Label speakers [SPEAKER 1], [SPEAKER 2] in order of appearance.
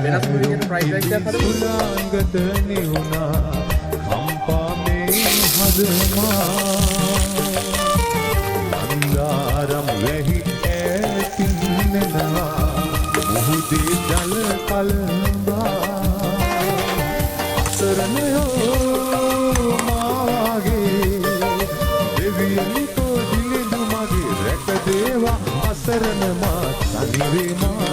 [SPEAKER 1] වෙනස් විදිහට price rice එකක් හදමු.
[SPEAKER 2] උලාංගත නිවුනා කම්පා මේ හදමා අන්දාරම් වෙහි ඇතින්නවා මුහුදේ ජල කලඹා අසරණයෝ මාගේ දෙවියනි කොදිනෙදු මගේ රැක දේවා අසරණ මා තනිවේ මා